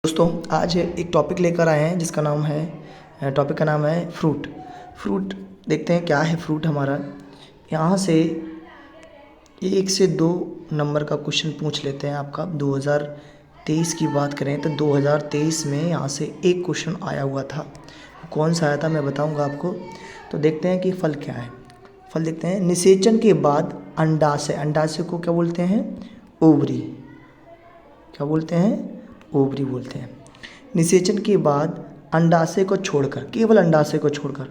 दोस्तों आज एक टॉपिक लेकर आए हैं जिसका नाम है टॉपिक का नाम है फ्रूट। देखते हैं क्या है फ्रूट हमारा। यहाँ से 1 से 2 नंबर का क्वेश्चन पूछ लेते हैं आपका। 2023 की बात करें तो 2023 में यहाँ से एक क्वेश्चन आया हुआ था। कौन सा आया था मैं बताऊँगा आपको। तो देखते हैं कि फल क्या है। फल देखते हैं। निषेचन के बाद अंडाशय को क्या बोलते हैं? ओवरी। क्या बोलते हैं? ओवरी बोलते हैं। निषेचन के बाद अंडाशय को छोड़कर, केवल अंडाशय को छोड़कर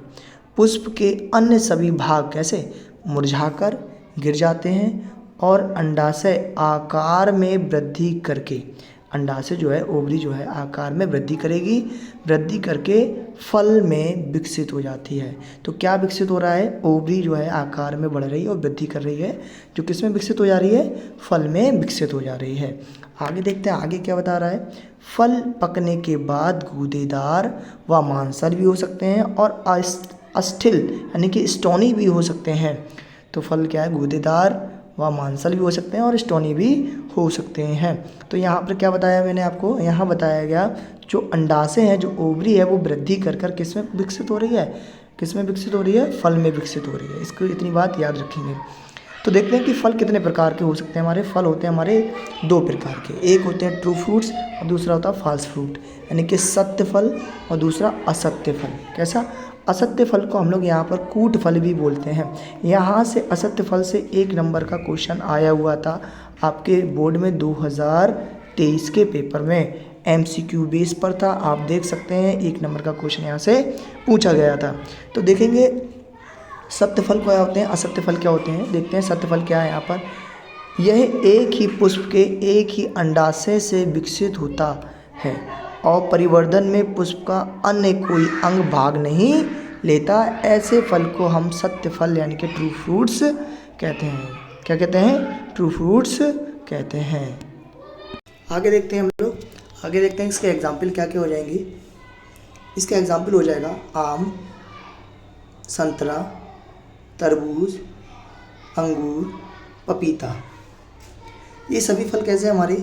पुष्प के अन्य सभी भाग कैसे मुरझाकर गिर जाते हैं और अंडाशय आकार में वृद्धि करके, अंडाशय जो है ओवरी जो है आकार में वृद्धि करेगी, वृद्धि करके फल में विकसित हो जाती है। तो क्या विकसित हो रहा है? ओवरी जो है आकार में बढ़ रही है और वृद्धि कर रही है, जो किस में विकसित हो जा रही है? फल में विकसित हो जा रही है। आगे देखते हैं आगे क्या बता रहा है। फल पकने के बाद गूदेदार व मांसल भी हो सकते हैं और अस्थिल यानी कि स्टोनी भी हो सकते हैं। तो फल क्या है? गूदेदार व मांसल भी हो सकते हैं और स्टोनी भी हो सकते हैं। तो यहाँ पर क्या बताया मैंने आपको? यहाँ बताया गया जो अंडाशय है, जो ओवरी है, वो वृद्धि कर कर किस में विकसित हो रही है? किस में विकसित हो रही है? फल में विकसित हो रही है। इसको इतनी बात याद रखेंगे। तो देखते हैं कि फल कितने प्रकार के हो सकते हैं। हमारे फल होते हैं हमारे 2 प्रकार के। एक होते हैं ट्रू फ्रूट्स और दूसरा होता है फॉल्स फ्रूट, यानी कि सत्य फल और दूसरा असत्य फल। कैसा? असत्य फल को हम लोग यहाँ पर कूट फल भी बोलते हैं। यहाँ से असत्य फल से 1 नंबर का क्वेश्चन आया हुआ था आपके बोर्ड में 2023 के पेपर में। MCQ बेस पर था। आप देख सकते हैं 1 नंबर का क्वेश्चन यहाँ से पूछा गया था। तो देखेंगे सत्य फल क्या होते हैं, असत्य फल क्या होते हैं। देखते हैं सत्य फल क्या है यहाँ पर। यह एक ही पुष्प के एक ही अंडाशय से विकसित होता है और परिवर्धन में पुष्प का अन्य कोई अंग भाग नहीं लेता। ऐसे फल को हम सत्य फल यानी कि ट्रू फ्रूट्स कहते हैं। क्या कहते हैं? ट्रू फ्रूट्स कहते हैं। आगे देखते हैं हम लोग। आगे देखते हैं इसके एग्जाम्पल क्या क्या हो जाएंगी। इसका एग्जाम्पल हो जाएगा आम, संतरा, तरबूज, अंगूर, पपीता। ये सभी फल कैसे हमारे?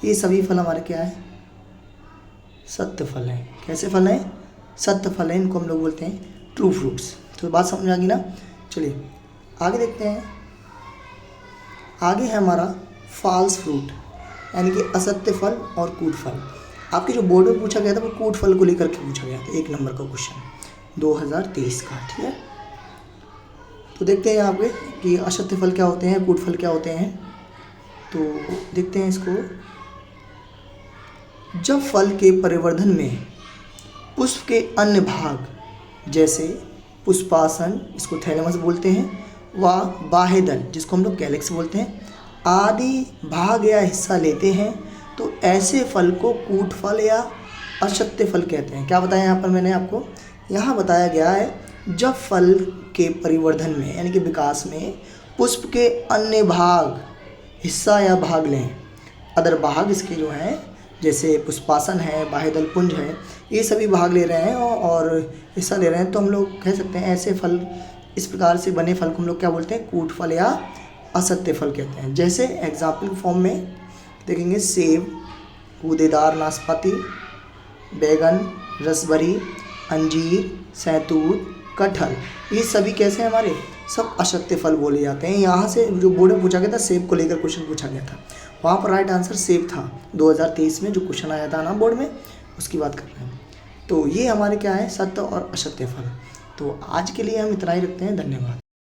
ये सभी फल हमारे क्या है? सत्य फल हैं। कैसे फल हैं? सत्य फल हैं। इनको हम लोग बोलते हैं ट्रू फ्रूट्स। तो बात समझ आ गई ना। चलिए आगे देखते हैं। आगे है हमारा फॉल्स फ्रूट यानी कि असत्य फल और कूट फल। आपके जो बोर्ड में पूछा गया था वो कूट फल को लेकर के पूछा गया था। 1 नंबर का क्वेश्चन 2023 का। ठीक है। तो देखते हैं यहाँ पे कि असत्य फल क्या होते हैं, कूट फल क्या होते हैं। तो देखते हैं इसको। जब फल के परिवर्धन में पुष्प के अन्य भाग जैसे पुष्पासन, इसको थैलेमस बोलते हैं, व बाह्यदल जिसको हम लोग कैलिक्स बोलते हैं, आदि भाग या हिस्सा लेते हैं, तो ऐसे फल को कूट फल या असत्य फल कहते हैं। क्या बताया यहाँ पर मैंने आपको? यहाँ बताया गया है जब फल के परिवर्धन में यानी कि विकास में पुष्प के अन्य भाग हिस्सा या भाग लें। अदर भाग इसके जो हैं जैसे पुष्पासन है, बाह्यदल पुंज है, ये सभी भाग ले रहे हैं और हिस्सा ले रहे हैं, तो हम लोग कह सकते हैं ऐसे फल, इस प्रकार से बने फल को हम लोग क्या बोलते हैं? कूट फल या असत्य फल कहते हैं। जैसे एग्जाम्पल फॉर्म में देखेंगे सेब, गूदेदार नाशपाती, बैगन, रसभरी, अंजीर, सैतूत, कटहल, ये सभी कैसे हैं हमारे? सब असत्य फल बोले जाते हैं। यहाँ से जो बोर्ड में पूछा गया था सेब को लेकर क्वेश्चन पूछा गया था, वहाँ पर राइट आंसर सेब था। 2023 में जो क्वेश्चन आया था ना बोर्ड में, उसकी बात कर रहे हैं। तो ये हमारे क्या है? सत्य और असत्य फल। तो आज के लिए हम इतना ही रखते हैं। धन्यवाद।